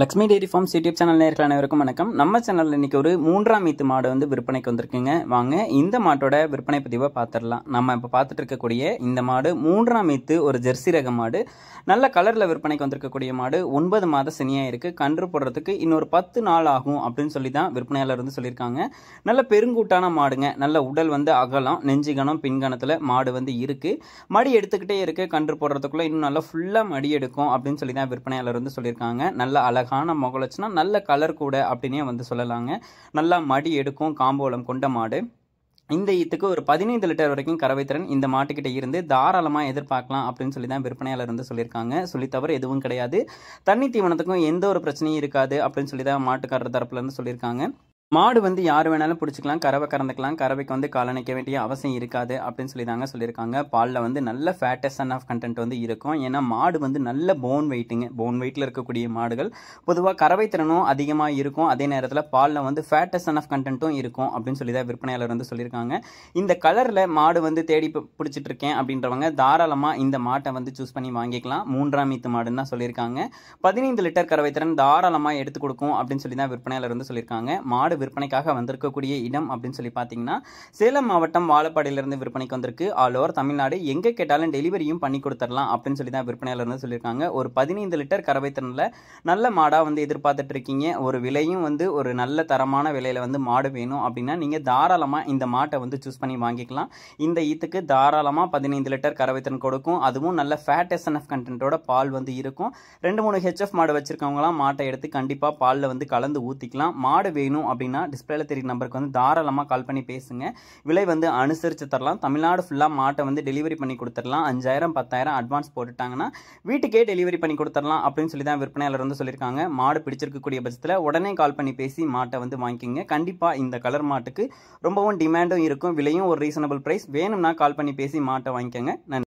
Lakshmi dairy farms YouTube channel நேயர்கள் அனைவருக்கும் வணக்கம். நம்ம சேனலில் இன்னைக்கு ஒரு 3ஆம் ஈத்து மாடு வந்து விற்பனைக்கு வந்திருக்குங்க. வாங்க இந்த மாட்டோட விற்பனை பதிவை பார்த்துடலாம். நம்ம இப்போ பார்த்துட்டு இருக்கக்கூடிய இந்த மாடு 3ஆம் ஈத்து ஒரு ஜெர்சி ரக மாடு. நல்ல கலரில் விற்பனைக்கு வந்திருக்கக்கூடிய மாடு. 9 மாத சினியாக இருக்குது. கன்று போடுறதுக்கு இன்னொரு 10 நாள் ஆகும் அப்படின்னு சொல்லி தான் விற்பனையாளர் வந்து சொல்லியிருக்காங்க. நல்ல பெருங்கூட்டான மாடுங்க. நல்ல உடல் வந்து அகலம், நெஞ்சிகணம், பின்கணத்தில் மாடு வந்து இருக்குது. மடி எடுத்துக்கிட்டே இருக்குது. கன்று போடுறதுக்குள்ளே இன்னும் நல்லா ஃபுல்லாக மடி எடுக்கும் அப்படின்னு சொல்லி தான் விற்பனையாளர் வந்து சொல்லியிருக்காங்க. நல்ல அழகான முகலட்சணம், நல்ல கலர் கூட அப்படின்னே வந்து சொல்லலாங்க. நல்லா மடி எடுக்கும் காம்போலம் கொண்ட மாடு. இந்த ஈத்துக்கு ஒரு 15 லிட்டர் வரைக்கும் கறவை திறன் இந்த மாட்டுக்கிட்ட இருந்து தாராளமாக எதிர்பார்க்கலாம் அப்படின்னு சொல்லி தான் விற்பனையாளர் வந்து சொல்லியிருக்காங்க. சொல்லி தவிர எதுவும் கிடையாது. தண்ணி தீவனத்துக்கும் எந்த ஒரு பிரச்சனையும் இருக்காது அப்படின்னு சொல்லி தான் மாட்டுக்காரர் தரப்புல இருந்து சொல்லியிருக்காங்க. மாடு வந்து யார் வேணாலும் பிடிச்சிக்கலாம், கறவை கறந்துக்கலாம். கறவைக்கு வந்து காலணிக்க வேண்டிய அவசியம் இருக்காது அப்படின்னு சொல்லி தாங்க சொல்லியிருக்காங்க. பாலில் வந்து நல்ல ஃபேட்டஸ் அண்ட் ஆஃப் கண்டென்ட் வந்து இருக்கும். ஏன்னா மாடு வந்து நல்ல போன் வெயிட்டுங்க. போன் வெயிட்டில் இருக்கக்கூடிய மாடுகள் பொதுவாக கறவை திறனும் அதிகமாக இருக்கும். அதே நேரத்தில் பாலில் வந்து ஃபேட்டஸ் அண்ட் ஆஃப் கண்டென்ட்டும் இருக்கும் அப்படின்னு சொல்லி தான் விற்பனையாளர் வந்து சொல்லியிருக்காங்க. இந்த கலரில் மாடு வந்து தேடி பிடிச்சிட்டு இருக்கேன் அப்படின்றவங்க தாராளமாக இந்த மாட்டை வந்து சூஸ் பண்ணி வாங்கிக்கலாம். 3ஆம் ஈத்து மாடுன்னு தான் சொல்லியிருக்காங்க. 15 லிட்டர் கறவை திறன் தாராளமாக எடுத்து கொடுக்கும் அப்படின்னு சொல்லி தான் விற்பனையாளர் வந்து சொல்லியிருக்காங்க. மாடு விற்பனைக்காக வந்திருக்கக்கூடிய இடம் அப்படின்னு சொல்லி பார்த்தீங்கன்னா சேலம் மாவட்டம் வாழப்பாடியிலிருந்து விற்பனைக்கு வந்திருக்கு. ஆல் ஓவர் தமிழ்நாடு எங்கே கேட்டாலும் டெலிவரியும் பண்ணி கொடுத்துடலாம் அப்படின்னு சொல்லி தான் விற்பனையாளர் வந்து சொல்லியிருக்காங்க. ஒரு 15 லிட்டர் கறவை திறனில் நல்ல மாடாக வந்து எதிர்பார்த்துட்டு இருக்கீங்க. ஒரு விலையும் வந்து ஒரு நல்ல தரமான விலையில் வந்து மாடு வேணும் அப்படின்னா நீங்கள் தாராளமாக இந்த மாட்டை வந்து சூஸ் பண்ணி வாங்கிக்கலாம். இந்த ஈத்துக்கு தாராளமாக 15 லிட்டர் கறவை திறன் கொடுக்கும். அதுவும் நல்ல ஃபேட் எஸ்என்எஃப் கண்டென்ட்டோட பால் வந்து இருக்கும். 2-3 ஹெச்எஃப் மாடு வச்சிருக்கவங்களாம் மாட்டை எடுத்து கண்டிப்பாக பாலில் வந்து கலந்து ஊற்றிக்கலாம். மாடு வேணும் அப்படின்னா டிஸ்பிளேல தெரியும் நம்பருக்கு வந்து தாராளமாக கால் பண்ணி பேசுங்க. விலை வந்து அனுசரித்து தரலாம். தமிழ்நாடு ஃபுல்லாக மாட்டை வந்து டெலிவரி பண்ணி கொடுத்துடலாம். 5000 10,000 அட்வான்ஸ் போட்டுட்டாங்கன்னா வீட்டுக்கே டெலிவரி பண்ணி கொடுத்துடலாம் அப்படின்னு சொல்லி தான் விற்பனையாளர் வந்து சொல்லியிருக்காங்க. மாடு பிடிச்சிருக்கக்கூடிய பட்சத்தில் உடனே கால் பண்ணி பேசி மாட்டை வந்து வாங்கிக்கிங்க. கண்டிப்பாக இந்த கலர் மாட்டுக்கு ரொம்பவும் டிமாண்டும் இருக்கும். விலையும் ஒரு ரீசனபிள் ப்ரைஸ். வேணும்னா கால் பண்ணி பேசி மாட்டை வாங்கிக்கோங்க. நன்றி.